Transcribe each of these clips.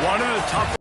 One of the toughest.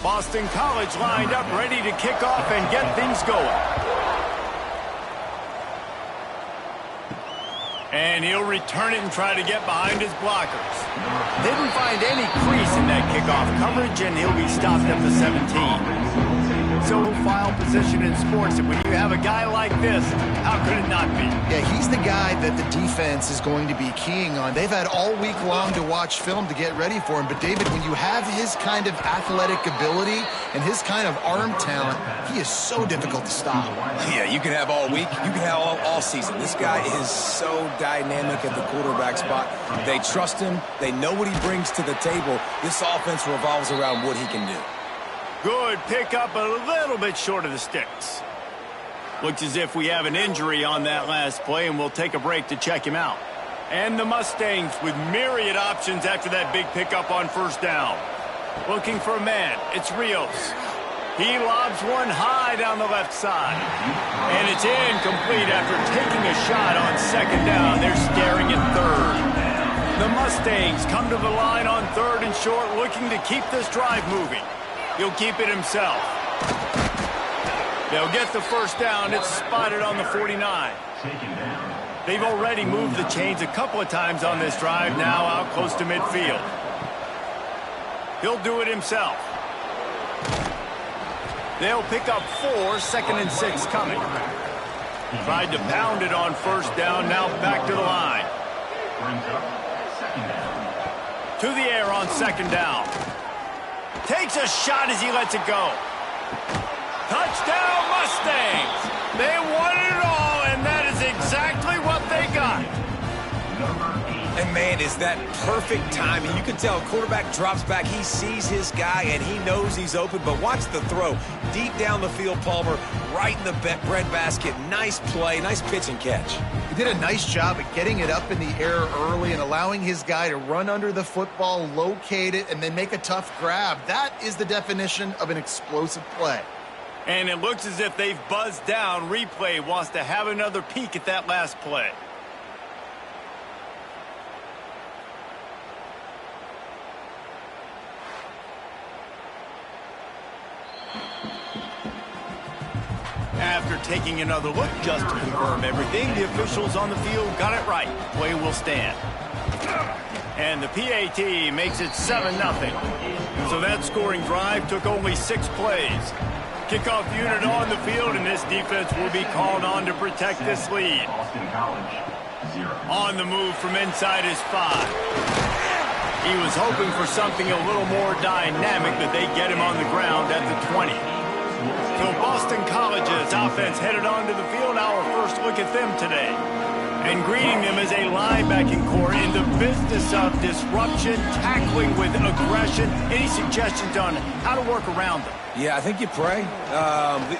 Boston College lined up, ready to kick off and get things going. And he'll return it and try to get behind his blockers. Didn't find any crease in that kickoff coverage, and he'll be stopped at the 17. So file position in sports, and when you have a guy like this, how could it not be? Yeah, he's the guy that the defense is going to be keying on. They've had all week long to watch film to get ready for him. But, David, when you have his kind of athletic ability and his kind of arm talent, he is so difficult to stop. Yeah, you can have all week. You can have all season. This guy is so dynamic at the quarterback spot. They trust him. They know what he brings to the table. This offense revolves around what he can do. Good pickup, a little bit short of the sticks. Looks as if we have an injury on that last play, and we'll take a break to check him out. And the Mustangs with myriad options after that big pickup on first down. Looking for a man. It's Rios. He lobs one high down the left side. And it's incomplete after taking a shot on second down. They're staring at third. The Mustangs come to the line on third and short, looking to keep this drive moving. He'll keep it himself. They'll get the first down. It's spotted on the 49. They've already moved the chains a couple of times on this drive, now out close to midfield. He'll do it himself. They'll pick up 4, 2nd and 6 coming. Tried to pound it on first down, now back to the line. To the air on second down. Takes a shot as he lets it go. Touchdown, Mustangs! They won it all, and that is exactly what they got. And, man, is that perfect timing. You can tell quarterback drops back. He sees his guy, and he knows he's open. But watch the throw. Deep down the field, Palmer, right in the breadbasket. Nice play, nice pitch and catch. He did a nice job at getting it up in the air early and allowing his guy to run under the football, locate it, and then make a tough grab. That is the definition of an explosive play. And it looks as if they've buzzed down. Replay wants to have another peek at that last play. After taking another look just to confirm everything, the officials on the field got it right. Play will stand. And the PAT makes it 7-0. So that scoring drive took only 6 plays. Kickoff unit on the field, and this defense will be called on to protect this lead. On the move from inside his 5. He was hoping for something a little more dynamic, but they get him on the ground at the 20. So Boston College's offense headed onto the field. Our first look at them today. And greeting them as a linebacking core in the business of disruption, tackling with aggression. Any suggestions on how to work around them? Yeah, I think you pray.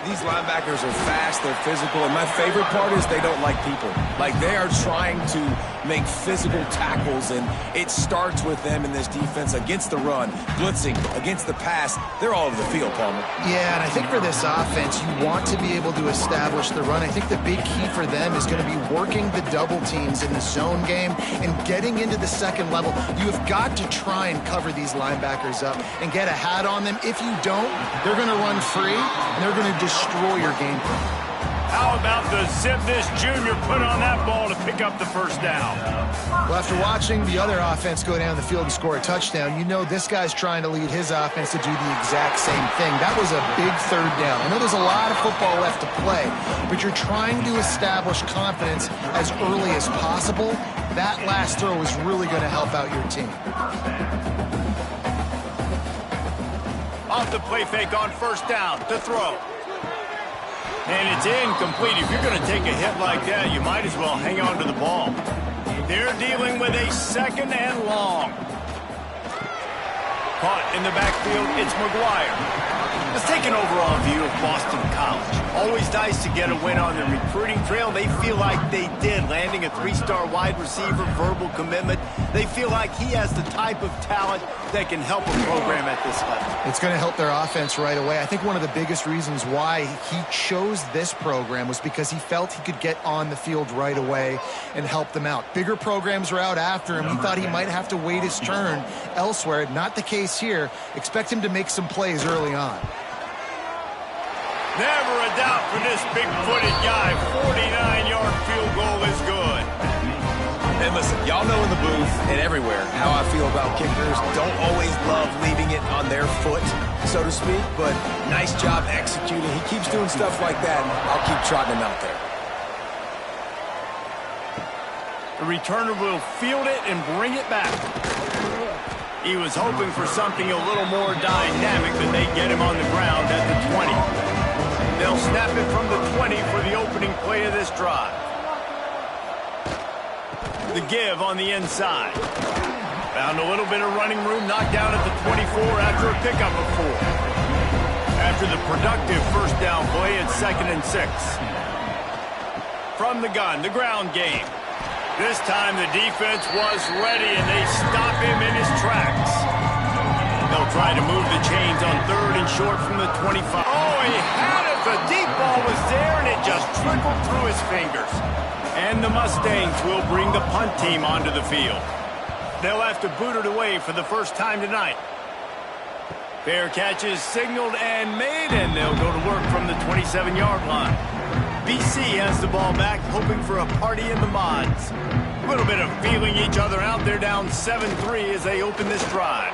These linebackers are fast, they're physical, and my favorite part is they don't like people. Like, they are trying to make physical tackles, and it starts with them in this defense against the run, blitzing, against the pass. They're all over the field, Palmer. Yeah, and I think for this offense, you want to be able to establish the run. I think the big key for them is going to be working the double teams in the zone game and getting into the second level. You have got to try and cover these linebackers up and get a hat on them. If you don't, they're going to run free, and they're going to destroy your game plan. How about the zip this junior put on that ball to pick up the first down? Well, after watching the other offense go down the field and score a touchdown, you know this guy's trying to lead his offense to do the exact same thing. That was a big third down. I know there's a lot of football left to play, but you're trying to establish confidence as early as possible. That last throw is really going to help out your team. Off the play fake on first down to throw. And it's incomplete. If you're going to take a hit like that, you might as well hang on to the ball. They're dealing with a second and long. Caught in the backfield, it's McGuire. Let's take an overall view of Boston College. Always nice to get a win on the recruiting trail. They feel like they did, landing a 3-star wide receiver, verbal commitment. They feel like he has the type of talent that can help a program at this level. It's going to help their offense right away. I think one of the biggest reasons why he chose this program was because he felt he could get on the field right away and help them out. Bigger programs were out after him. He thought he might have to wait his turn elsewhere. Not the case here. Expect him to make some plays early on. Never a doubt for this big-footed guy. 49-yard field goal is good. And listen, y'all know in the booth and everywhere how I feel about kickers. Don't always love leaving it on their foot, so to speak, but nice job executing. He keeps doing stuff like that, and I'll keep trotting him out there. The returner will field it and bring it back. He was hoping for something a little more dynamic, but they get him on the ground at the 20. They'll snap it from the 20 for the opening play of this drive. The give on the inside. Found a little bit of running room, knocked down at the 24 after a pickup of 4. After the productive first down play, it's 2nd and 6. From the gun, the ground game. This time the defense was ready, and they stop him in his tracks. They'll try to move the chains on 3rd and short from the 25. Oh, he had it! The deep ball was there, and it just trickled through his fingers. And the Mustangs will bring the punt team onto the field. They'll have to boot it away for the first time tonight. Fair catch is signaled and made, and they'll go to work from the 27-yard line. BC has the ball back, hoping for a party in the mods. A little bit of feeling each other out. They're down 7-3 as they open this drive.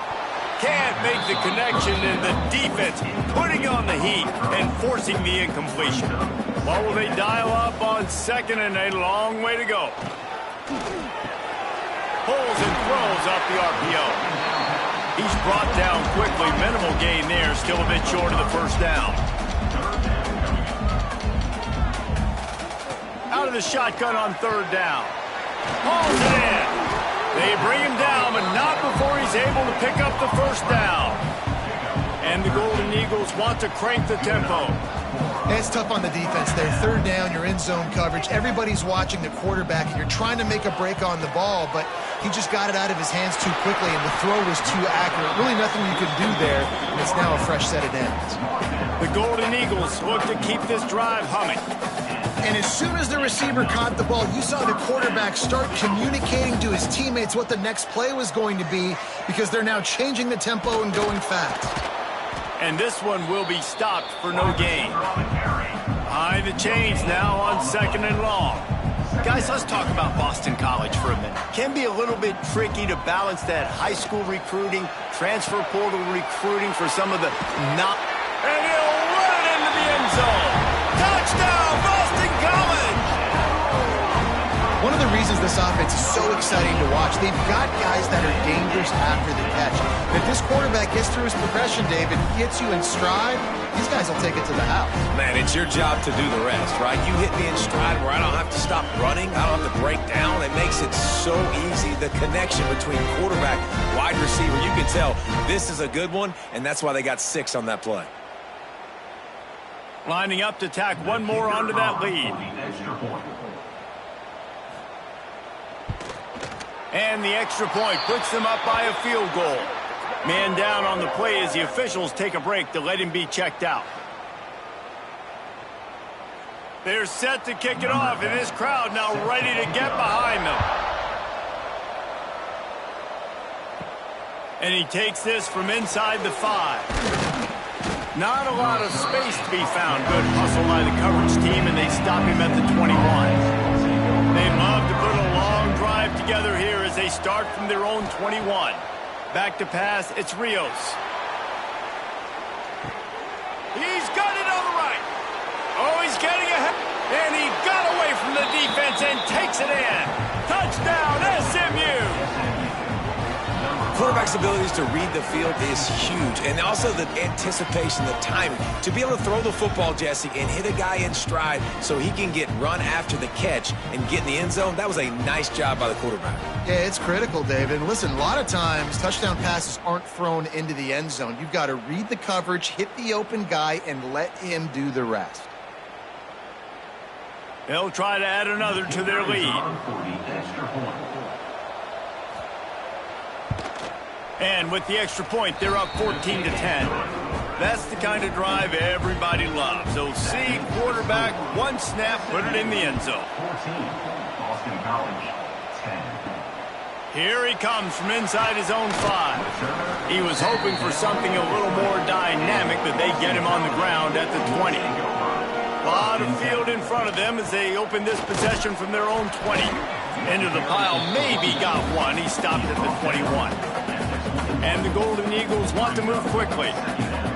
Can't make the connection, and the defense putting on the heat and forcing the incompletion. What will they dial up on 2nd and a long way to go? Pulls and throws off the RPO. He's brought down quickly. Minimal gain there. Still a bit short of the first down. Out of the shotgun on 3rd down. Hauls it in. They bring him down, but not before he's able to pick up the first down. And the Golden Eagles want to crank the tempo. And it's tough on the defense there. 3rd down, you're in zone coverage. Everybody's watching the quarterback, and you're trying to make a break on the ball, but he just got it out of his hands too quickly, and the throw was too accurate. Really nothing you could do there, and it's now a fresh set of downs. The Golden Eagles look to keep this drive humming. And as soon as the receiver caught the ball, you saw the quarterback start communicating to his teammates what the next play was going to be, because they're now changing the tempo and going fast. And this one will be stopped for no gain. Behind the chains now on 2nd and long. Guys, let's talk about Boston College for a minute. Can be a little bit tricky to balance that high school recruiting, transfer portal recruiting for some of the not... And he'll run it into the end zone. Touchdown, Boston College! One of the reasons this offense is so exciting to watch, they've got guys that are dangerous after the catch. And if this quarterback gets through his progression, David, gets you in stride, these guys will take it to the house. Man, it's your job to do the rest, right? You hit me in stride where I don't have to stop running. I don't have to break down. It makes it so easy. The connection between quarterback, wide receiver, you can tell this is a good one, and that's why they got 6 on that play. Lining up to tack one more onto that lead. And the extra point puts them up by a field goal. Man down on the play as the officials take a break to let him be checked out. They're set to kick it off, and this crowd now ready to get behind them. And he takes this from inside the 5. Not a lot of space to be found. Good hustle by the coverage team, and they stop him at the 21. They love to put a long drive together here as they start from their own 21. Back to pass, it's Rios. He's got it on the right. Oh, he's getting ahead. And he got away from the defense and takes it in. Touchdown, SMU. Quarterback's abilities to read the field is huge, and also the anticipation, the timing. To be able to throw the football, Jesse, and hit a guy in stride so he can get run after the catch and get in the end zone, that was a nice job by the quarterback. Yeah, it's critical, David. And listen, a lot of times touchdown passes aren't thrown into the end zone. You've got to read the coverage, hit the open guy, and let him do the rest. They'll try to add another to their lead. And with the extra point, they're up 14-10. That's the kind of drive everybody loves. They'll see quarterback, one snap, put it in the end zone. Here he comes from inside his own 5. He was hoping for something a little more dynamic, but they get him on the ground at the 20. A lot of field in front of them as they open this possession from their own 20. Into the pile, maybe got one. He stopped at the 21. And the Golden Eagles want to move quickly.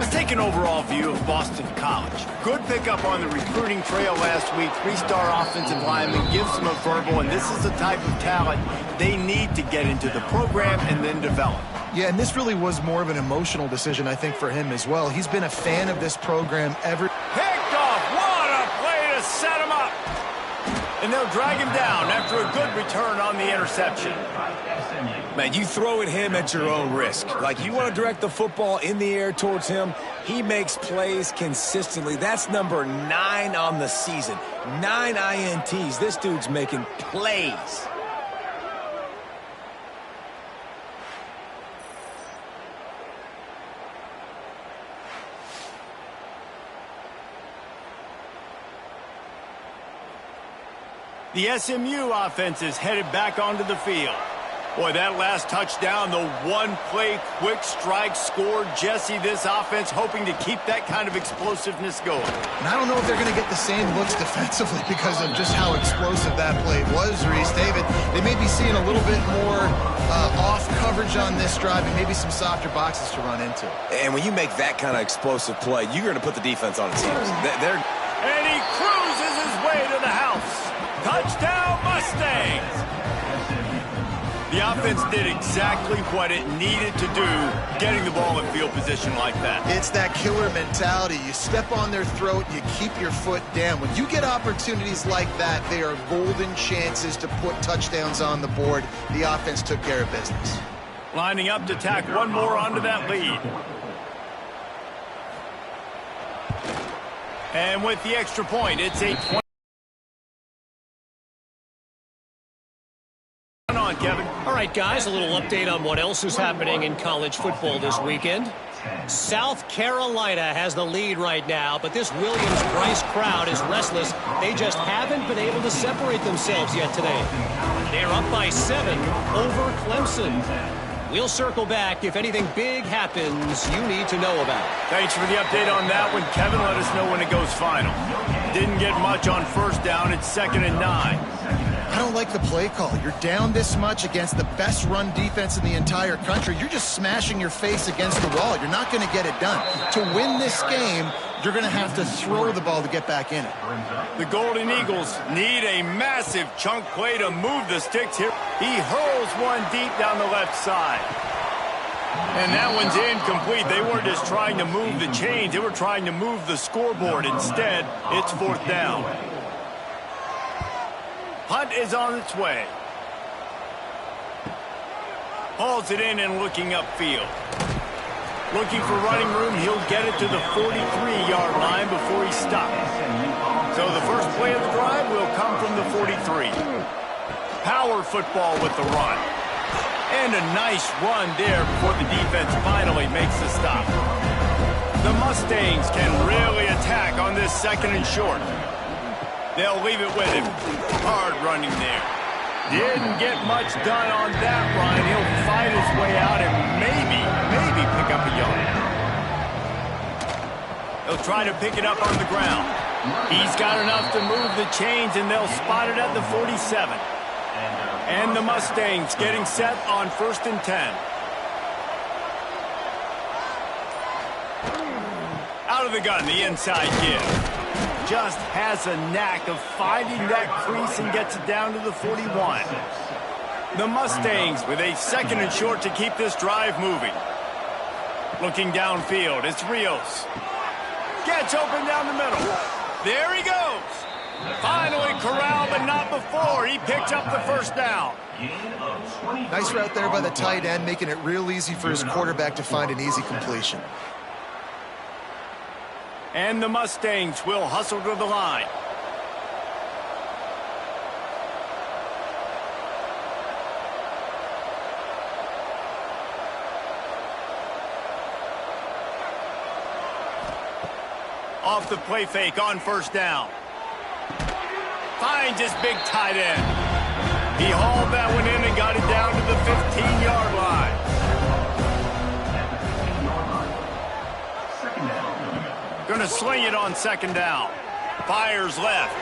Let's take an overall view of Boston College. Good pickup on the recruiting trail last week. 3-star offensive lineman gives them a verbal, and this is the type of talent they need to get into the program and then develop. Yeah, and this really was more of an emotional decision, I think, for him as well. He's been a fan of this program ever. Picked off. What a play to set him up. And they'll drag him down after a good return on the interception. Man, you throw at him at your own risk. Like, you want to direct the football in the air towards him. He makes plays consistently. That's number 9 on the season. 9 INTs. This dude's making plays. The SMU offense is headed back onto the field. Boy, that last touchdown, the one-play quick strike score. Jesse, this offense hoping to keep that kind of explosiveness going. And I don't know if they're going to get the same looks defensively because of just how explosive that play was, Reese. David, they may be seeing a little bit more off coverage on this drive and maybe some softer boxes to run into. And when you make that kind of explosive play, you're going to put the defense on its heels. And he cruises his way to the house. Touchdown, Mustangs! The offense did exactly what it needed to do, getting the ball in field position like that. It's that killer mentality. You step on their throat, you keep your foot down. When you get opportunities like that, they are golden chances to put touchdowns on the board. The offense took care of business. Lining up to tack one more onto that lead. And with the extra point, it's a 20. On, Kevin. All right, guys, a little update on what else is happening in college football this weekend. South Carolina has the lead right now, but this Williams-Brice crowd is restless. They just haven't been able to separate themselves yet today. They're up by 7 over Clemson. We'll circle back if anything big happens you need to know about. Thanks for the update on that one, Kevin. Let us know when it goes final. Didn't get much on first down. It's 2nd and 9. I don't like the play call. You're down this much against the best run defense in the entire country. You're just smashing your face against the wall. You're not going to get it done. To win this game, you're going to have to throw the ball to get back in it. The Golden Eagles need a massive chunk play to move the sticks here. He hurls one deep down the left side. And that one's incomplete. They weren't just trying to move the chains. They were trying to move the scoreboard. Instead, it's 4th down. Punt is on its way. Hauls it in and looking upfield. Looking for running room. He'll get it to the 43-yard line before he stops. So the first play of the drive will come from the 43. Power football with the run. And a nice run there before the defense finally makes the stop. The Mustangs can really attack on this 2nd and short. They'll leave it with him. Hard running there. Didn't get much done on that run. He'll fight his way out and maybe pick up a yard. He'll try to pick it up on the ground. He's got enough to move the chains, and they'll spot it at the 47. And the Mustangs getting set on 1st and 10. Out of the gun, the inside give. Just has a knack of finding that crease and gets it down to the 41. The Mustangs with a 2nd and short to keep this drive moving. Looking downfield, it's Rios. Gets open down the middle. There he goes. Finally corralled, but not before. He picks up the 1st down. Nice route there by the tight end, making it real easy for his quarterback to find an easy completion. And the Mustangs will hustle to the line. Off the play fake on 1st down. Finds his big tight end. He hauled that one in and got it down to the 15-yard line. Going to sling it on 2nd down. Fires left.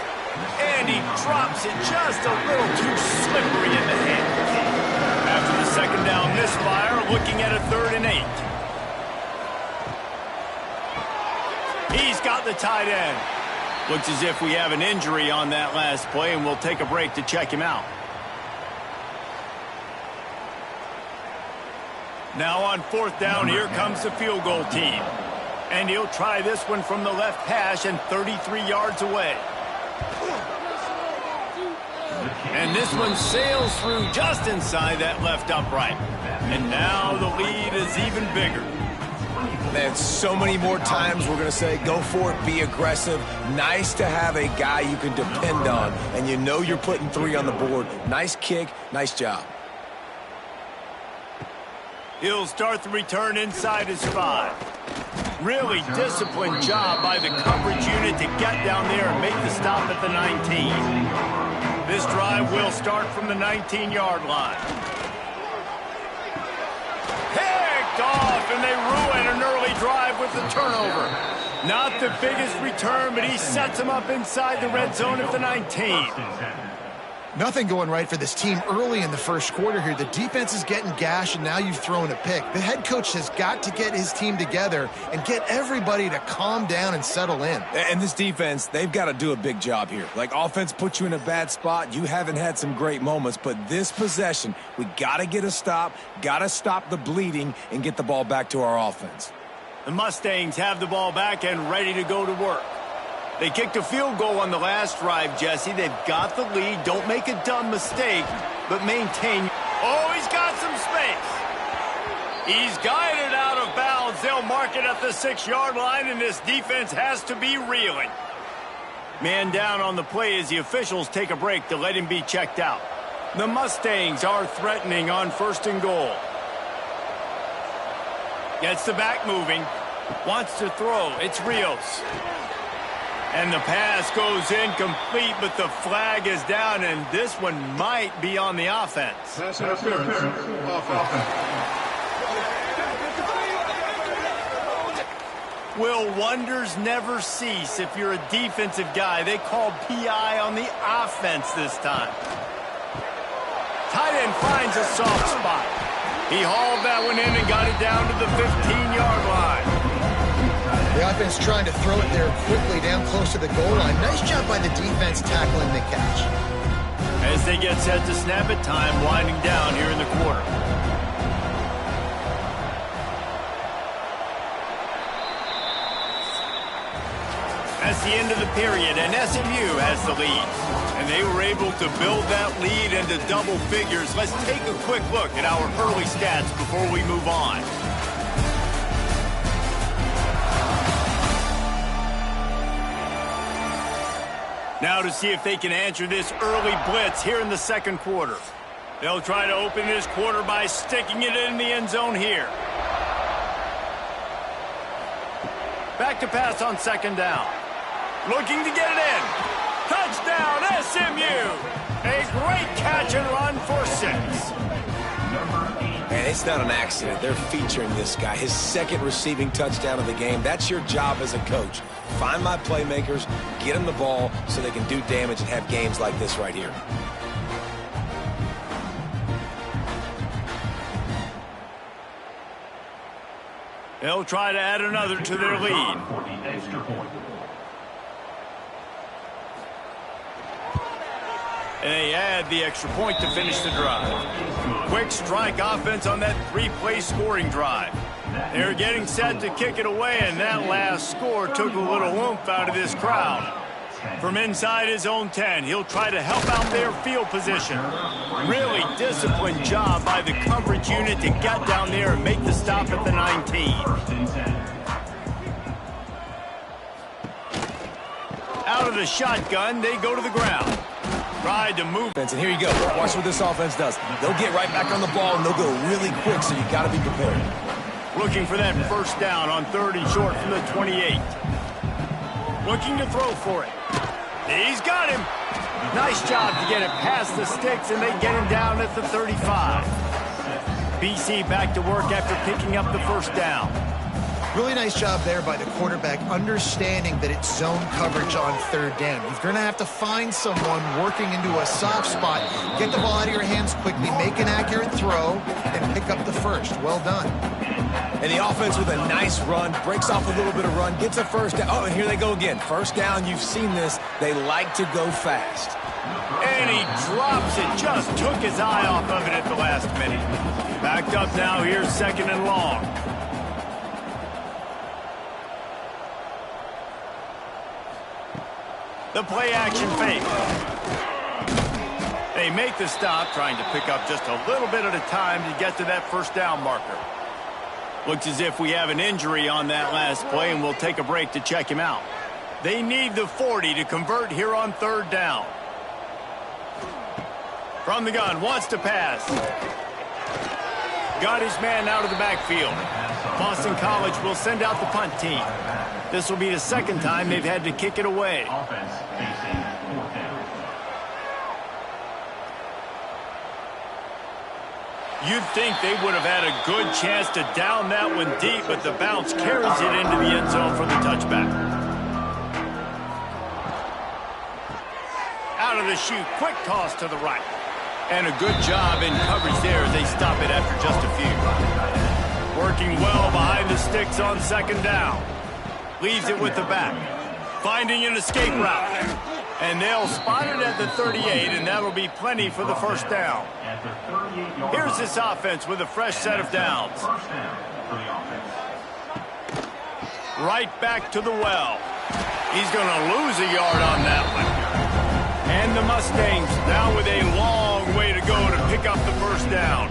And he drops it just a little too slippery in the hand. After the 2nd down misfire, looking at a 3rd and 8. He's got the tight end. Looks as if we have an injury on that last play, and we'll take a break to check him out. Now on 4th down, here comes the field goal team. And he'll try this one from the left hash and 33 yards away. And this one sails through just inside that left upright. And now the lead is even bigger. Man, so many more times we're going to say, go for it, be aggressive. Nice to have a guy you can depend on, and you know you're putting 3 on the board. Nice kick, nice job. He'll start the return inside his 5. Really disciplined job by the coverage unit to get down there and make the stop at the 19. This drive will start from the 19-yard line. Picked off, and they ruin an early drive with the turnover. Not the biggest return, but he sets him up inside the red zone at the 19. Nothing going right for this team early in the 1st quarter here. The defense is getting gashed, and now you've thrown a pick. The head coach has got to get his team together and get everybody to calm down and settle in. And this defense, they've got to do a big job here. Like, offense puts you in a bad spot. You haven't had some great moments, but this possession, we got to get a stop, got to stop the bleeding, and get the ball back to our offense. The Mustangs have the ball back and ready to go to work. They kicked a field goal on the last drive, Jesse. They've got the lead. Don't make a dumb mistake, but maintain. Oh, he's got some space. He's guided out of bounds. They'll mark it at the 6-yard line, and this defense has to be reeling. Man down on the play as the officials take a break to let him be checked out. The Mustangs are threatening on 1st and goal. Gets the back moving. Wants to throw. It's Rios. And the pass goes incomplete, but the flag is down, and this one might be on the offense. Will wonders never cease if you're a defensive guy? They called PI on the offense this time. tight end finds a soft spot. He hauled that one in and got it down to the 15-yard line. The offense trying to throw it there quickly down close to the goal line. Nice job by the defense tackling the catch. As they get set to snap it, time winding down here in the quarter. That's the end of the period, and SMU has the lead. And they were able to build that lead into double figures. Let's take a quick look at our early stats before we move on. Now to see if they can answer this early blitz here in the second quarter. They'll try to open this quarter by sticking it in the end zone here. Back to pass on second down. Looking to get it in. Touchdown, SMU! A great catch and run for 6. And it's not an accident. They're featuring this guy. His second receiving touchdown of the game. That's your job as a coach. Find my playmakers, get them the ball so they can do damage and have games like this right here. They'll try to add another to their lead. And they add the extra point to finish the drive. Quick strike offense on that 3-play scoring drive. They're getting set to kick it away, and that last score took a little oomph out of this crowd. From inside his own 10, he'll try to help out their field position. Really disciplined job by the coverage unit to get down there and make the stop at the 19. Out of the shotgun, they go to the ground. Tried to move. And here you go. Watch what this offense does. They'll get right back on the ball, and they'll go really quick, so you got to be prepared. Looking for that first down on 3rd and short from the 28. Looking to throw for it. He's got him. Nice job to get it past the sticks, and they get him down at the 35. BC back to work after picking up the first down. Really nice job there by the quarterback, understanding that it's zone coverage on 3rd down. You're going to have to find someone working into a soft spot, get the ball out of your hands quickly, make an accurate throw, and pick up the first. Well done. And the offense with a nice run, breaks off a little bit of run, gets a first down. Oh, and here they go again. First down, you've seen this. They like to go fast. And he drops it. Just took his eye off of it at the last minute. Backed up now. Here's 2nd and long. The play action fake. They make the stop, trying to pick up just a little bit at a time to get to that first down marker. Looks as if we have an injury on that last play, and we'll take a break to check him out. They need the 40 to convert here on 3rd down. From the gun, wants to pass. Got his man out of the backfield. Boston College will send out the punt team. This will be the 2nd time they've had to kick it away. You'd think they would have had a good chance to down that one deep, but the bounce carries it into the end zone for the touchback. Out of the chute, quick toss to the right. And a good job in coverage there as they stop it after just a few. Working well behind the sticks on 2nd down. Leaves it with the back. Finding an escape route. And they'll spot it at the 38, and that'll be plenty for the first down. Here's this offense with a fresh set of downs. Right back to the well. He's going to lose a yard on that one. And the Mustangs now with a long way to go to pick up the first down.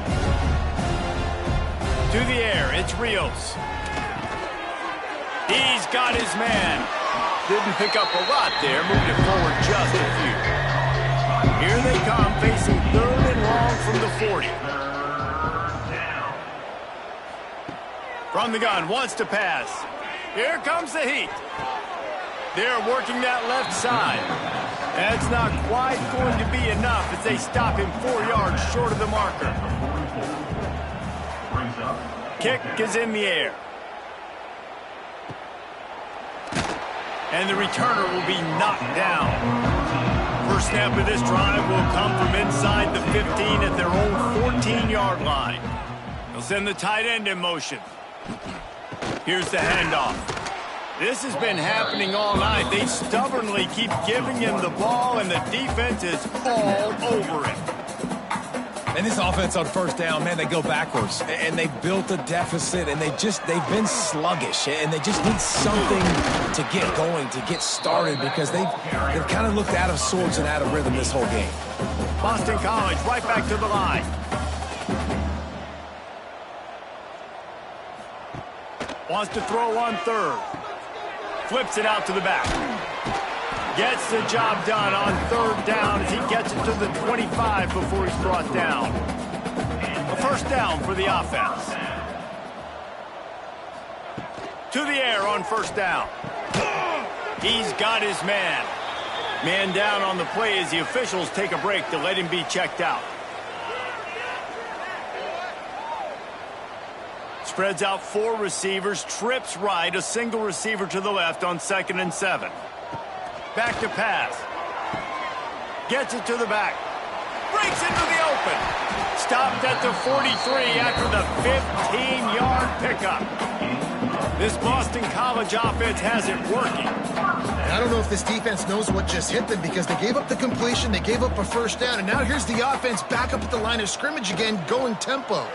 To the air, it's Rios. He's got his man. Didn't pick up a lot there, moved it forward just a few. Here they come, facing 3rd and long from the 40. From the gun, wants to pass. Here comes the heat. They're working that left side. That's not quite going to be enough as they stop him 4 yards short of the marker. Kick is in the air. And the returner will be knocked down. First snap of this drive will come from inside the 15 at their own 14-yard line. They'll send the tight end in motion. Here's the handoff. This has been happening all night. They stubbornly keep giving him the ball, and the defense is all over it. And this offense on first down, man, they go backwards. And they built a deficit, and they've been sluggish. And they just need something to get going, to get started, because they've kind of looked out of sorts and out of rhythm this whole game. Boston College right back to the line. Wants to throw on third. Flips it out to the back. Gets the job done on third down as he gets it to the 25 before he's brought down. A first down for the offense. To the air on first down. He's got his man. Man down on the play as the officials take a break to let him be checked out. Spreads out 4 receivers, trips right, a single receiver to the left on 2nd and 7. Back to pass. Gets it to the back. Breaks into the open. Stopped at the 43 after the 15-yard pickup. This Boston College offense has it working. And I don't know if this defense knows what just hit them, because they gave up the completion, they gave up a first down, and now here's the offense back up at the line of scrimmage again, going tempo.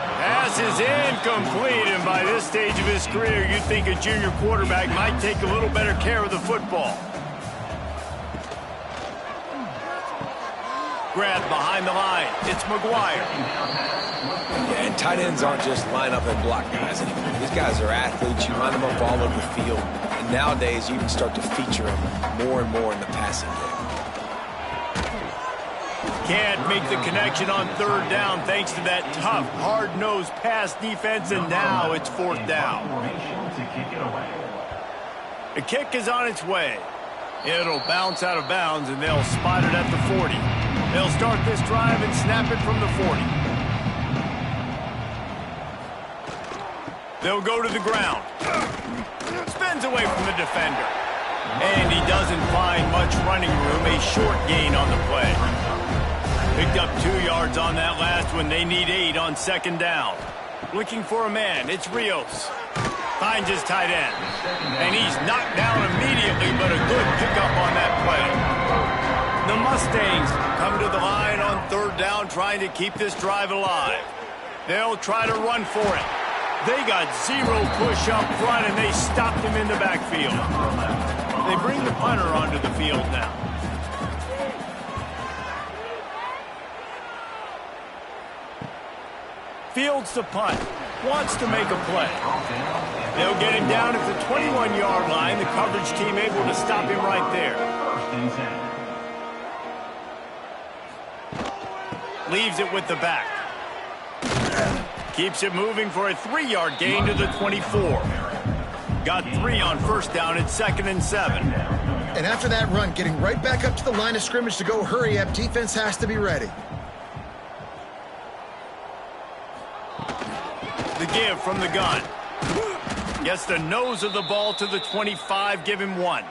Pass is incomplete, and by this stage of his career, you'd think a junior quarterback might take a little better care of the football. Grab behind the line. It's McGuire. Yeah, and tight ends aren't just line up and block guys anymore. These guys are athletes. You line them up all over the field. And nowadays, you can start to feature them more and more in the passing game. Can't make the connection on third down thanks to that tough, hard-nosed pass defense, and now it's fourth down. The kick is on its way. It'll bounce out of bounds, and they'll spot it at the 40. They'll start this drive and snap it from the 40. They'll go to the ground. Spins away from the defender. And he doesn't find much running room, a short gain on the play. Picked up 2 yards on that last one. They need 8 on 2nd down. Looking for a man. It's Rios. Finds his tight end. And he's knocked down immediately, but a good pickup on that play. The Mustangs come to the line on third down, trying to keep this drive alive. They'll try to run for it. They got 0 push up front, and they stopped him in the backfield. They bring the punter onto the field now. Fields the punt. Wants to make a play. They'll get him down at the 21-yard line. The coverage team able to stop him right there. Leaves it with the back. Keeps it moving for a 3-yard gain to the 24. Got 3 on first down at 2nd and 7. And after that run, getting right back up to the line of scrimmage to go hurry up, defense has to be ready. The give from the gun. Gets the nose of the ball to the 25, give him 1.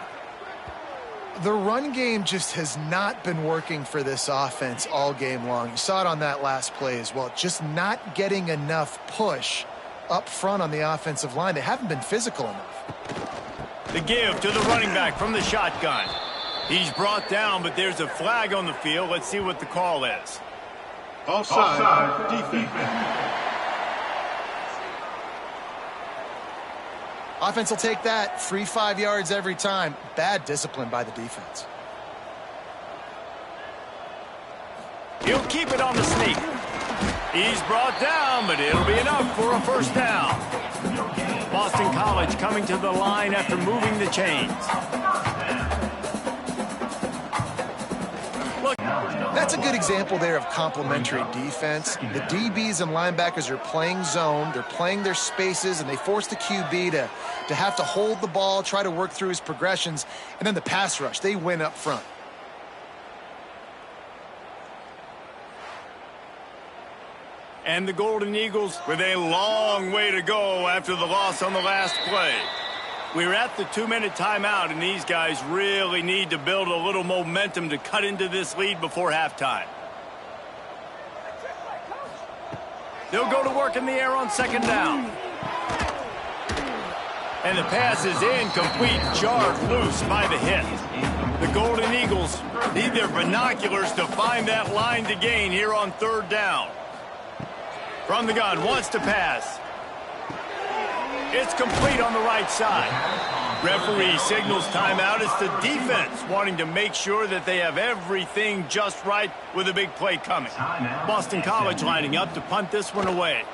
The run game just has not been working for this offense all game long. You saw it on that last play as well. Just not getting enough push up front on the offensive line. They haven't been physical enough. The give to the running back from the shotgun. He's brought down, but there's a flag on the field. Let's see what the call is. Offside, defense. Offense will take that. Free 5 yards every time. Bad discipline by the defense. He'll keep it on the sneak. He's brought down, but it'll be enough for a first down. Boston College coming to the line after moving the chains. Look. That's a good example there of complementary defense. The DBs and linebackers are playing zone. They're playing their spaces, and they force the QB to have to hold the ball, try to work through his progressions, and then the pass rush. They win up front. And the Golden Eagles with a long way to go after the loss on the last play. We're at the 2-minute timeout, and these guys really need to build a little momentum to cut into this lead before halftime. They'll go to work in the air on second down. And the pass is incomplete, jarred loose by the hit. The Golden Eagles need their binoculars to find that line to gain here on third down. From the gun, wants to pass. It's complete on the right side. Referee signals timeout. It's the defense wanting to make sure that they have everything just right with a big play coming. Boston College lining up to punt this one away.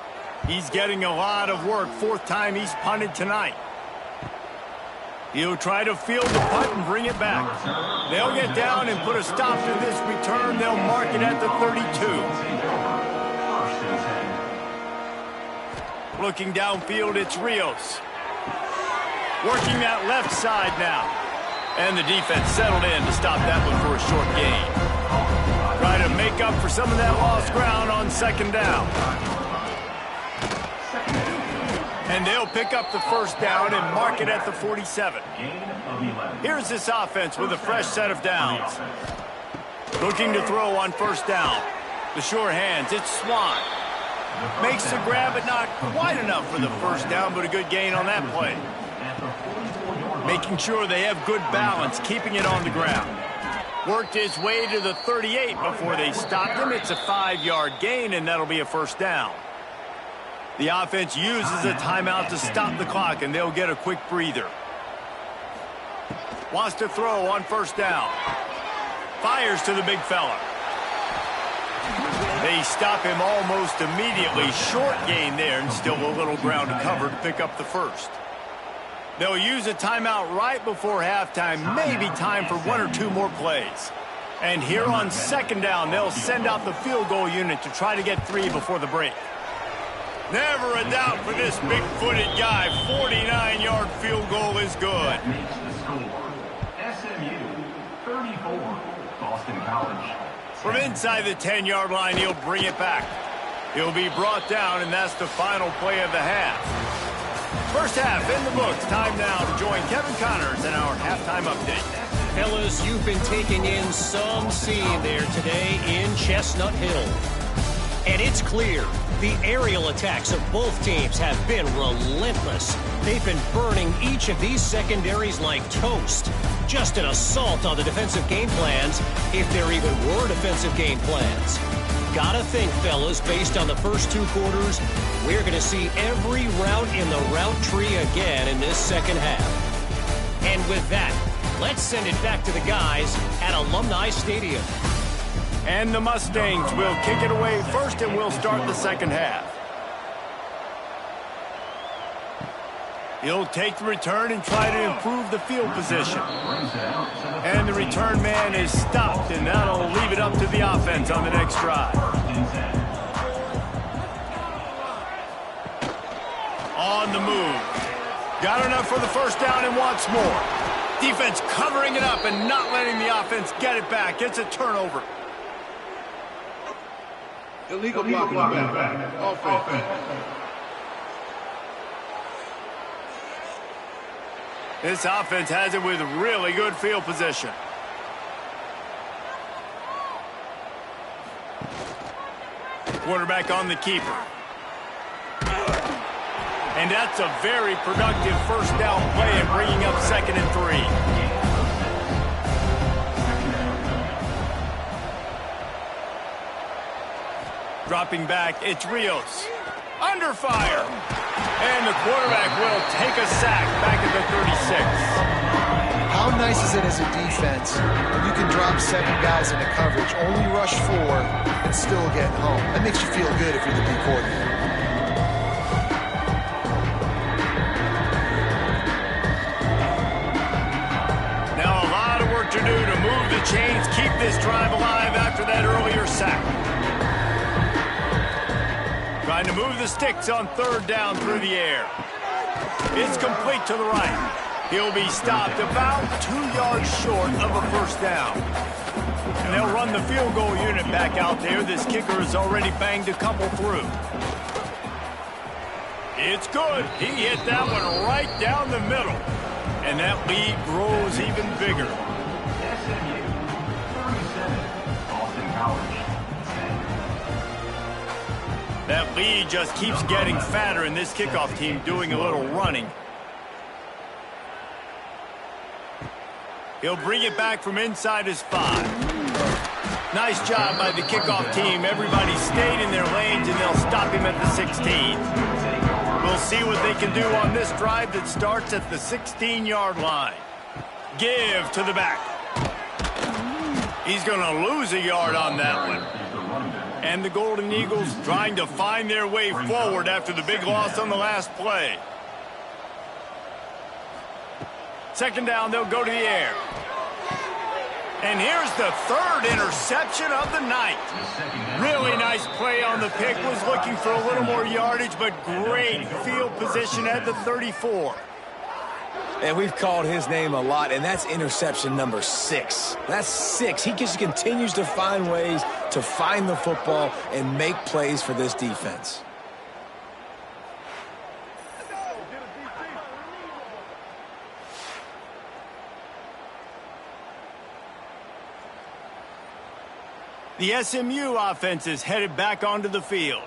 He's getting a lot of work. 4th time he's punted tonight. He'll try to field the punt and bring it back. They'll get down and put a stop to this return. They'll mark it at the 32. Looking downfield, it's Rios. Working that left side now. And the defense settled in to stop that one for a short gain. Try to make up for some of that lost ground on second down. And they'll pick up the first down and mark it at the 47. Here's this offense with a fresh set of downs. Looking to throw on first down. The sure hands, it's Swan. Makes the grab, but not quite enough for the first down, but a good gain on that play. Making sure they have good balance, keeping it on the ground. Worked his way to the 38 before they stopped him. It's a 5-yard gain, and that'll be a first down. The offense uses a timeout to stop the clock, and they'll get a quick breather. Wants to throw on first down. Fires to the big fella. They stop him almost immediately. Short gain there, and still a little ground to cover to pick up the first. They'll use a timeout right before halftime. Maybe time for 1 or 2 more plays. And here on second down, they'll send out the field goal unit to try to get 3 before the break. Never a doubt for this big-footed guy. 49-yard field goal is good. SMU 34, Boston College. From inside the 10-yard line, he'll bring it back. He'll be brought down, and that's the final play of the half. First half in the books. Time now to join Kevin Connors in our halftime update. Fellas, you've been taking in some scene there today in Chestnut Hill. And it's clear the aerial attacks of both teams have been relentless. They've been burning each of these secondaries like toast. Just an assault on the defensive game plans, if there even were defensive game plans. Gotta think, fellas, based on the first 2 quarters, we're going to see every route in the route tree again in this second half. And with that, let's send it back to the guys at Alumni Stadium. And the Mustangs will kick it away first, and we'll start the second half. He'll take the return and try to improve the field position. And the return man is stopped, and that'll leave it up to the offense on the next drive. On the move. Got enough for the first down and wants more. Defense covering it up and not letting the offense get it back. It's a turnover. Illegal blocking back. Offense. This offense has it with really good field position. Quarterback on the keeper. And that's a very productive first down play and bringing up 2nd and 3. Dropping back, it's Rios. Under fire. And the quarterback will take a sack back at the 36. How nice is it as a defense when you can drop 7 guys into coverage, only rush 4, and still get home? That makes you feel good if you're the D coordinator. Now a lot of work to do to move the chains, keep this drive alive after that earlier sack. Trying to move the sticks on 3rd down through the air. It's complete to the right. He'll be stopped about 2 yards short of a first down. And they'll run the field goal unit back out there. This kicker has already banged a couple through. It's good. He hit that one right down the middle. And that lead grows even bigger. SMU 37, Boston College 10. That lead just keeps getting fatter, and this kickoff team doing a little running. He'll bring it back from inside his 5. Nice job by the kickoff team. Everybody stayed in their lanes, and they'll stop him at the 16. We'll see what they can do on this drive that starts at the 16-yard line. Give to the back. He's going to lose a yard on that one. And the Golden Eagles trying to find their way forward after the big loss on the last play. Second down, they'll go to the air. And here's the third interception of the night. Really nice play on the pick. Was looking for a little more yardage, but great field position at the 34. And we've called his name a lot, and that's interception number 6. That's 6. He just continues to find ways to find the football and make plays for this defense. The SMU offense is headed back onto the field.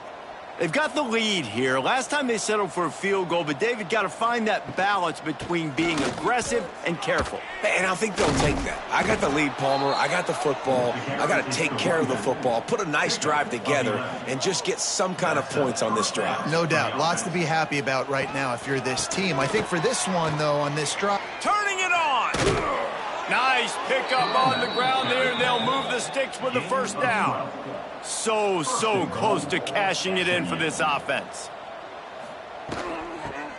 They've got the lead here. Last time they settled for a field goal, but David got to find that balance between being aggressive and careful. And I think they'll take that. I got the lead, Palmer. I got the football. I got to take care of the football, put a nice drive together, and just get some kind of points on this drive. No doubt. Lots to be happy about right now if you're this team. I think for this one, though, on this drive. Turning it on. Nice pickup on the ground there. They'll move the sticks with the first down. So close to cashing it in for this offense.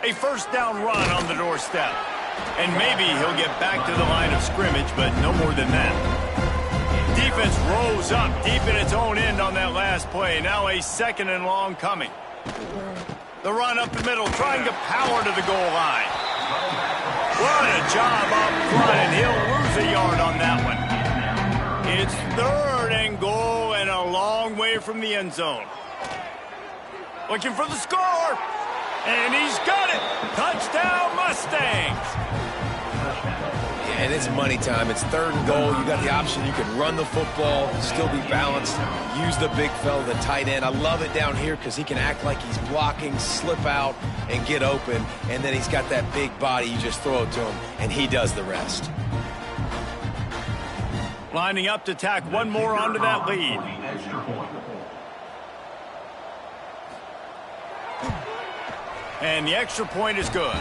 A first down run on the doorstep. And maybe he'll get back to the line of scrimmage, but no more than that. Defense rose up deep in its own end on that last play. Now a second and long coming. The run up the middle, trying to power to the goal line. What a job up front, and he'll lose a yard on that one. It's third and goal and a long way from the end zone. Looking for the score, and he's got it. Touchdown, Mustangs. And it's money time. It's third and goal. You got the option. You can run the football, still be balanced, use the big fella, the tight end. I love it down here because he can act like he's blocking, slip out, and get open. And then he's got that big body. You just throw it to him, and he does the rest. Lining up to tack one more onto that lead. And the extra point is good.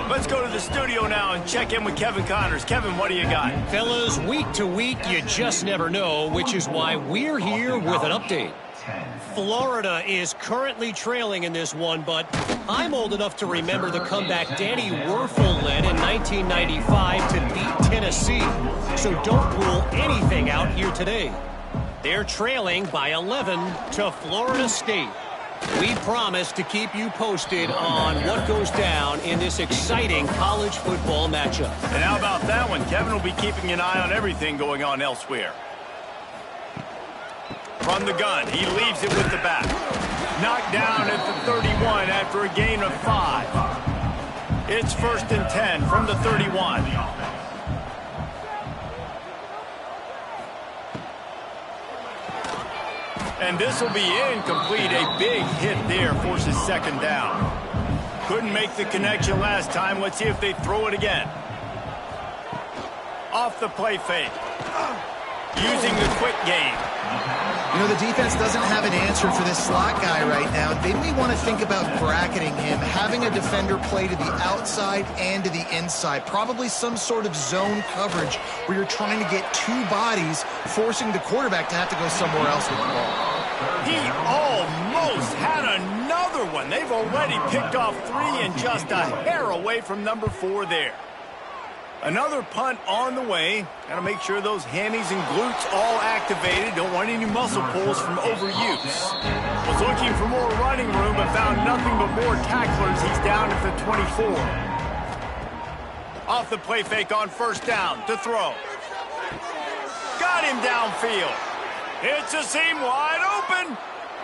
Let's go to the studio now and check in with Kevin Connors. Kevin, what do you got? Fellas, week to week, you just never know, which is why we're here with an update. Florida is currently trailing in this one, but I'm old enough to remember the comeback Danny Werfel led in 1995 to beat Tennessee. So don't rule anything out here today. They're trailing by 11 to Florida State. We promise to keep you posted on what goes down in this exciting college football matchup. And how about that one? Kevin will be keeping an eye on everything going on elsewhere. From the gun, he leaves it with the back. Knocked down at the 31 after a gain of 5. It's 1st and 10 from the 31. And this will be incomplete. A big hit there forces second down. Couldn't make the connection last time. Let's see if they throw it again. Off the play fake. Using the quick game. You know, the defense doesn't have an answer for this slot guy right now. They may want to think about bracketing him, having a defender play to the outside and to the inside. Probably some sort of zone coverage where you're trying to get two bodies, forcing the quarterback to have to go somewhere else with the ball. He almost had another one. They've already picked off 3 and just a hair away from number 4 there. Another punt on the way. Got to make sure those hammies and glutes all activated. Don't want any muscle pulls from overuse. Was looking for more running room but found nothing but more tacklers. He's down at the 24. Off the play fake on first down to throw. Got him downfield. It's a seam wide open.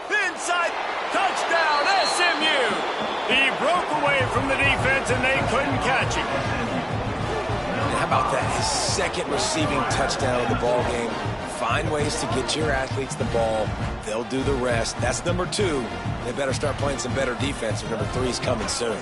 Inside. Touchdown, SMU. He broke away from the defense and they couldn't catch him. his second receiving touchdown of the ball game. Find ways to get your athletes the ball. They'll do the rest. That's number 2. They better start playing some better defense, or number 3 is coming soon.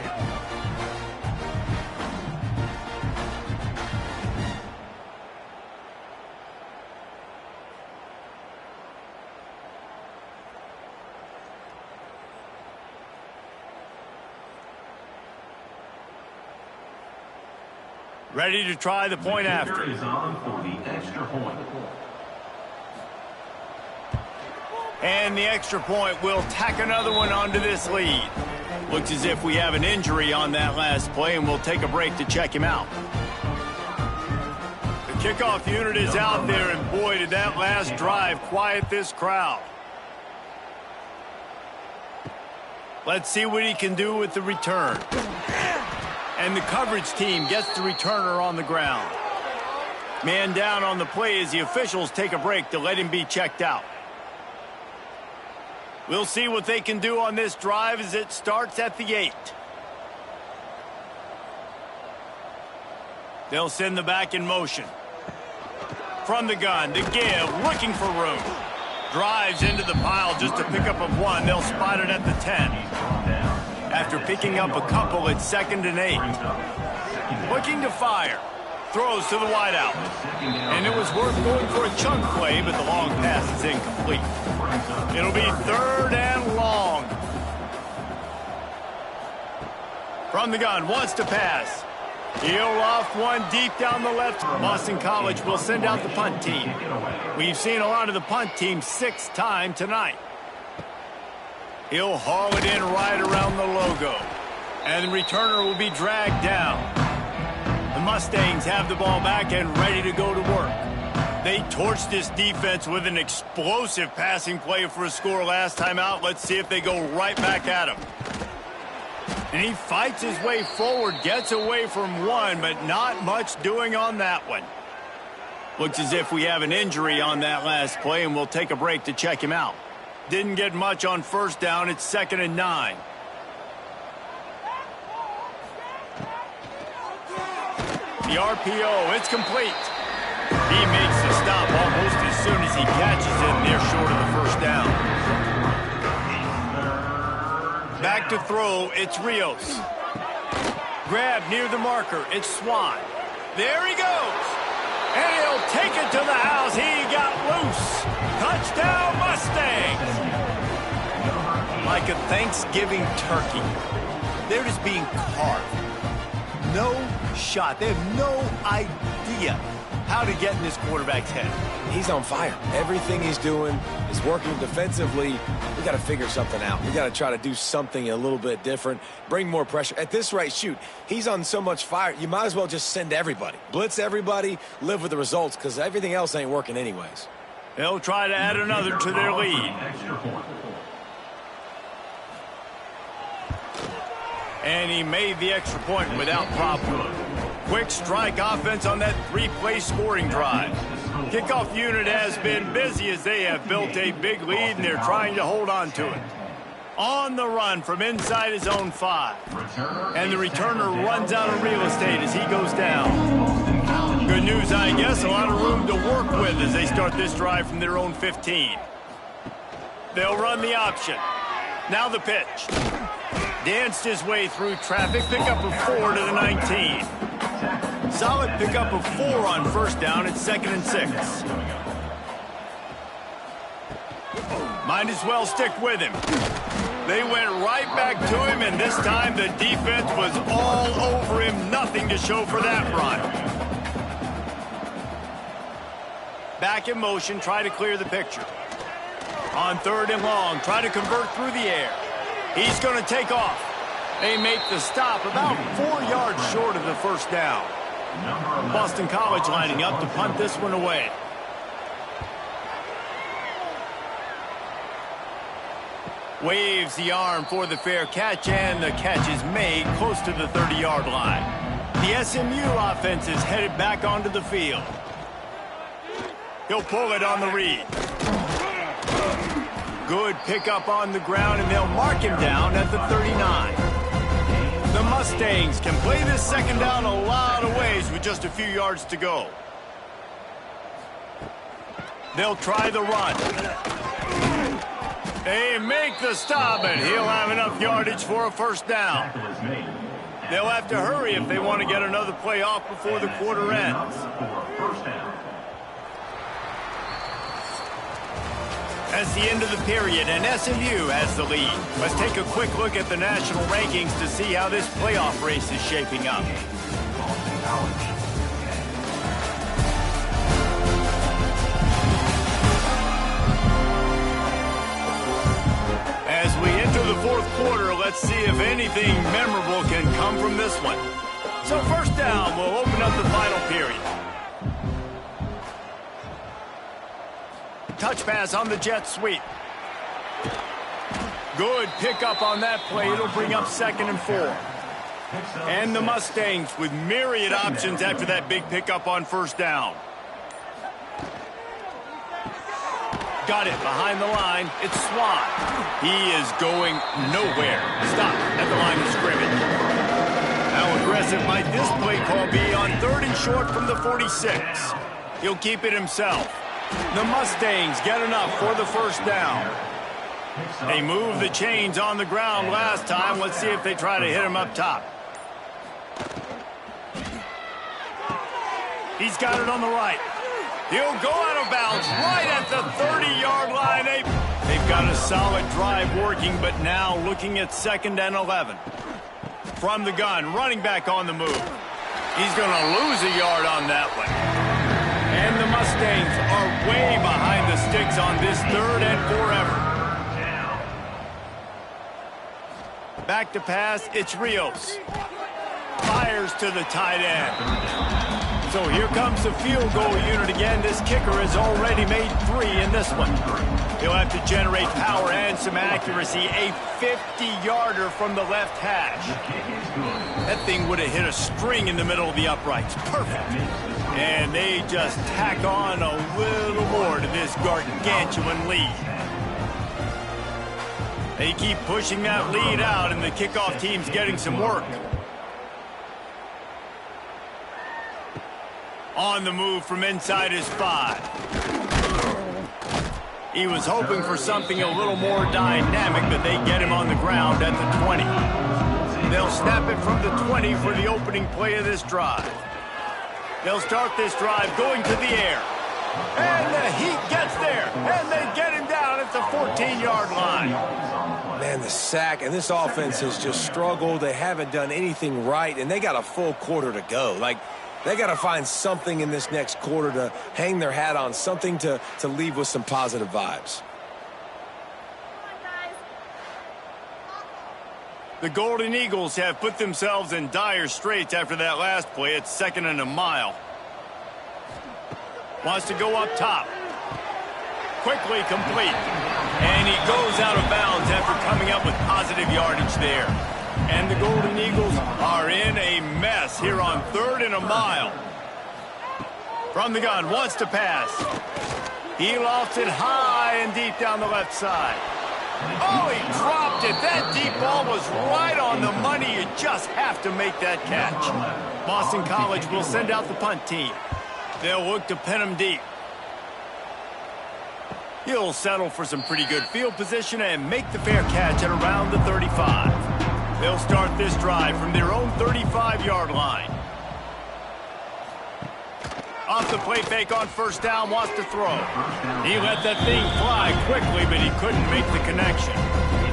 Ready to try the point after. Is on for the extra point. And the extra point will tack another one onto this lead. Looks as if we have an injury on that last play, and we'll take a break to check him out. The kickoff unit is out there, and boy, did that last drive quiet this crowd. Let's see what he can do with the return. And the coverage team gets the returner on the ground. Man down on the play as the officials take a break to let him be checked out. We'll see what they can do on this drive as it starts at the 8. They'll send the back in motion. From the gun, the give, looking for room. Drives into the pile just a pickup of 1. They'll spot it at the 10. After picking up a couple, it's 2nd and 8. Looking to fire. Throws to the wideout. And it was worth going for a chunk play, but the long pass is incomplete. It'll be 3rd and long. From the gun, wants to pass. He'll off one deep down the left. Boston College will send out the punt team. We've seen a lot of the punt team 6 times tonight. He'll haul it in right around the logo. And the returner will be dragged down. The Mustangs have the ball back and ready to go to work. They torched this defense with an explosive passing play for a score last time out. Let's see if they go right back at him. And he fights his way forward, gets away from 1, but not much doing on that one. Looks as if we have an injury on that last play, and we'll take a break to check him out. Didn't get much on 1st down. It's 2nd and 9. The RPO, it's complete. He makes the stop almost as soon as he catches it near short of the 1st down. Back to throw, it's Rios. Grab near the marker, it's Swan. There he goes. And he'll take it to the house. He got loose. Touchdown, Mustangs. Like a Thanksgiving turkey. They're just being carved. No shot. They have no idea how to get in this quarterback's head. He's on fire. Everything he's doing is working defensively. We got to figure something out. We got to try to do something a little bit different, bring more pressure. At this rate, shoot, he's on so much fire, you might as well just send everybody. Blitz everybody, live with the results, because everything else ain't working anyways. They'll try to add another to their lead. And he made the extra point without problem. Quick strike offense on that 3-play scoring drive. Kickoff unit has been busy as they have built a big lead, and they're trying to hold on to it. On the run from inside his own 5. And the returner runs out of real estate as he goes down. Good news, I guess. A lot of room to work with as they start this drive from their own 15. They'll run the option. Now the pitch. Danced his way through traffic. Pickup of 4 to the 19. Solid pickup of 4 on 1st down. It's 2nd and 6. Might as well stick with him. They went right back to him, and this time the defense was all over him. Nothing to show for that run. Back in motion, try to clear the picture. On 3rd and long, try to convert through the air. He's going to take off. They make the stop about 4 yards short of the 1st down. Boston College lining up to punt this one away. Waves the arm for the fair catch, and the catch is made close to the 30-yard line. The SMU offense is headed back onto the field. He'll pull it on the read. Good pickup on the ground, and they'll mark him down at the 39. The Mustangs can play this second down a lot of ways with just a few yards to go. They'll try the run. They make the stop, and he'll have enough yardage for a first down. They'll have to hurry if they want to get another play off before the quarter ends. That's the end of the period, and SMU has the lead. Let's take a quick look at the national rankings to see how this playoff race is shaping up. As we enter the fourth quarter, let's see if anything memorable can come from this one. So first down, we'll open up the final period. Touch pass on the jet sweep. Good pickup on that play. It'll bring up 2nd and 4. And the Mustangs with myriad options after that big pickup on first down. Got it behind the line. It's Swan. He is going nowhere. Stop at the line of scrimmage. How aggressive might this play call be on 3rd and short from the 46? He'll keep it himself. The Mustangs get enough for the first down. They moved the chains on the ground last time. Let's see if they try to hit him up top. He's got it on the right. He'll go out of bounds right at the 30-yard line. They've got a solid drive working, but now looking at 2nd and 11. From the gun, running back on the move. He's going to lose a yard on that one. And the Mustangs are way behind the sticks on this 3rd and forever. Back to pass, it's Rios. Fires to the tight end. So here comes the field goal unit again. This kicker has already made 3 in this one. He'll have to generate power and some accuracy. A 50-yarder from the left hash. That thing would have hit a string in the middle of the uprights. Perfect. And they just tack on a little more to this gargantuan lead. They keep pushing that lead out, and the kickoff team's getting some work. On the move from inside his 5. He was hoping for something a little more dynamic, but they get him on the ground at the 20. They'll snap it from the 20 for the opening play of this drive. They'll start this drive going to the air. And the Heat gets there, and they get him down at the 14-yard line. Man, the sack, and this offense has just struggled. They haven't done anything right, and they got a full quarter to go. Like, they got to find something in this next quarter to hang their hat on, something to leave with some positive vibes. The Golden Eagles have put themselves in dire straits after that last play. It's 2nd and a mile. Wants to go up top. Quickly complete. And he goes out of bounds after coming up with positive yardage there. And the Golden Eagles are in a mess here on 3rd and a mile. From the gun, wants to pass. He lofts it high and deep down the left side. Oh, he dropped it. That deep ball was right on the money. You just have to make that catch. Boston College will send out the punt team. They'll look to pin him deep. He'll settle for some pretty good field position and make the fair catch at around the 35. They'll start this drive from their own 35-yard line. Off the play fake on first down, wants to throw. He let that thing fly quickly, but he couldn't make the connection.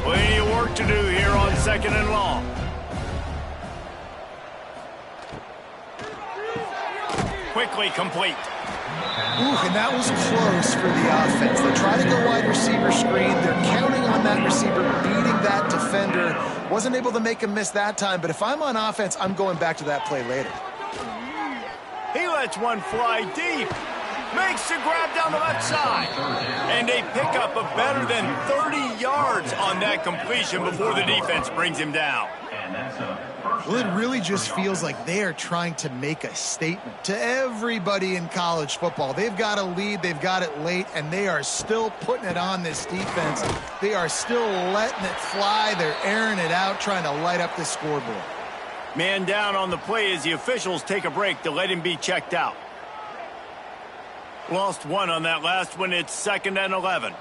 Plenty of work to do here on 2nd and long. Quickly complete. Ooh, and that was close for the offense. They try to go wide receiver screen. They're counting on that receiver beating that defender. Wasn't able to make him miss that time, but if I'm on offense, I'm going back to that play later. He lets one fly deep. Makes the grab down the left side. And a pickup of better than 30 yards on that completion before the defense brings him down. Well, it really just feels like they are trying to make a statement to everybody in college football. They've got a lead, they've got it late, and they are still putting it on this defense. They are still letting it fly. They're airing it out, trying to light up the scoreboard. Man down on the play as the officials take a break to let him be checked out. Lost one on that last one. It's 2nd and 11.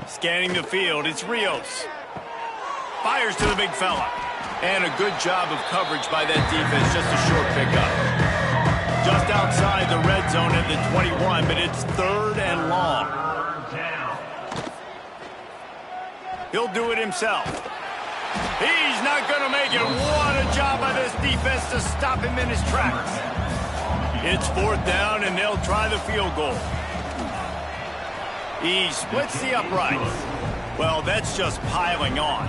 Scanning the field, it's Rios. Fires to the big fella. And a good job of coverage by that defense. Just a short pickup. Just outside the red zone at the 21, but it's 3rd and long. He'll do it himself. He's not going to make it. What a job by this defense to stop him in his tracks. It's 4th down, and they'll try the field goal. He splits the uprights. Well, that's just piling on.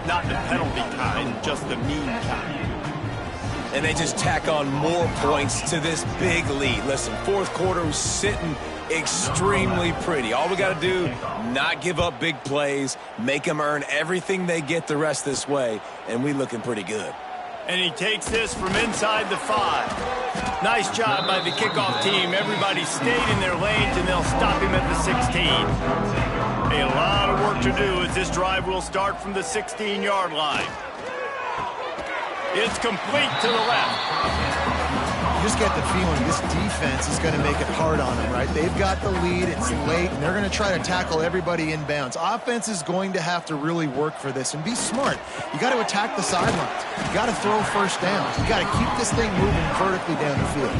Not the penalty kind, just the mean kind. And they just tack on more points to this big lead. Listen, 4th quarter was sitting extremely pretty. All we got to do, not give up big plays, make them earn everything they get the rest this way, and we looking pretty good. And he takes this from inside the 5. Nice job by the kickoff team. Everybody stayed in their lanes, and they'll stop him at the 16. A lot of work to do as this drive will start from the 16-yard line. It's complete to the left. You just get the feeling this defense is going to make it hard on them, right? They've got the lead, it's late, and they're going to try to tackle everybody inbounds. Offense is going to have to really work for this and be smart. You got to attack the sidelines. You got to throw first downs. You got to keep this thing moving vertically down the field.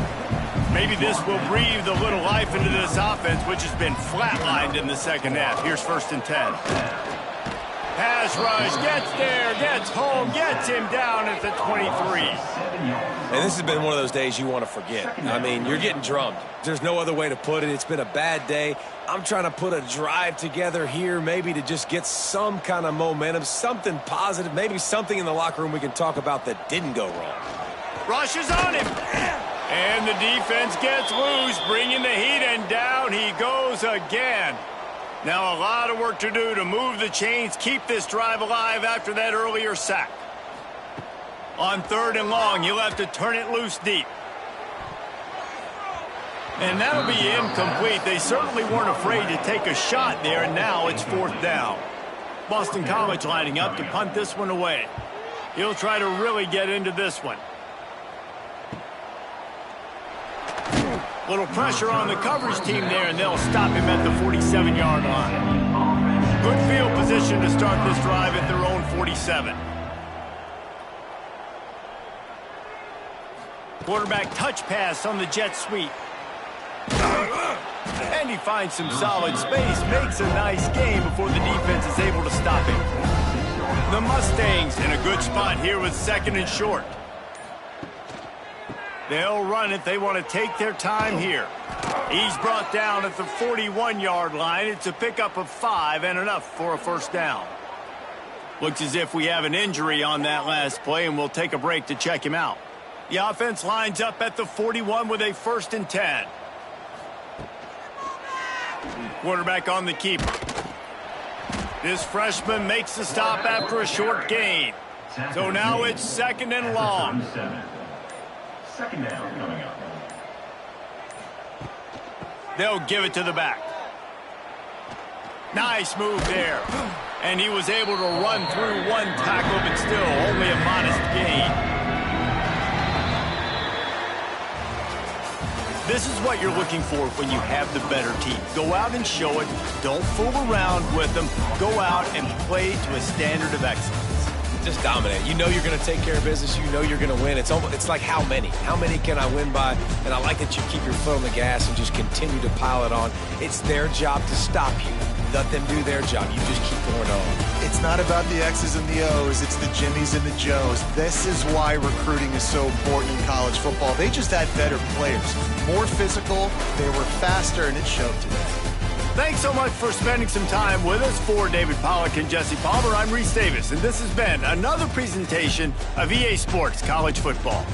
Maybe this will breathe a little life into this offense, which has been flatlined in the second half. Here's 1st and 10. Pass rush, gets there, gets home, gets him down at the 23. And this has been one of those days you want to forget. I mean, you're getting drummed. There's no other way to put it. It's been a bad day. I'm trying to put a drive together here maybe to just get some kind of momentum, something positive, maybe something in the locker room we can talk about that didn't go wrong. Rushes on him. And the defense gets loose, bringing the heat, and down he goes again. Now a lot of work to do to move the chains, keep this drive alive after that earlier sack. On 3rd and long, you'll have to turn it loose deep. And that'll be incomplete. They certainly weren't afraid to take a shot there, and now it's 4th down. Boston College lining up to punt this one away. He'll try to really get into this one. Little pressure on the coverage team there, and they'll stop him at the 47-yard line. Good field position to start this drive at their own 47. Quarterback touch pass on the jet sweep. And he finds some solid space, makes a nice game before the defense is able to stop him. The Mustangs in a good spot here with 2nd and short. They'll run it. They want to take their time here. He's brought down at the 41-yard line. It's a pickup of 5 and enough for a 1st down. Looks as if we have an injury on that last play, and we'll take a break to check him out. The offense lines up at the 41 with a 1st and 10. Quarterback on the keeper. This freshman makes the stop after a short gain. So now it's 2nd and long. 2nd down coming up. They'll give it to the back. Nice move there. And he was able to run through one tackle, but still only a modest gain. This is what you're looking for when you have the better team. Go out and show it. Don't fool around with them. Go out and play to a standard of excellence. Just dominate. You know you're going to take care of business. You know you're going to win. It's like how many? How many can I win by? And I like that you keep your foot on the gas and just continue to pile it on. It's their job to stop you. Let them do their job. You just keep going on. It's not about the X's and the O's. It's the Jimmies and the Joes. This is why recruiting is so important in college football. They just had better players. More physical, they were faster, and it showed today. Thanks so much for spending some time with us. For David Pollack and Jesse Palmer, I'm Reese Davis, and this has been another presentation of EA Sports College Football.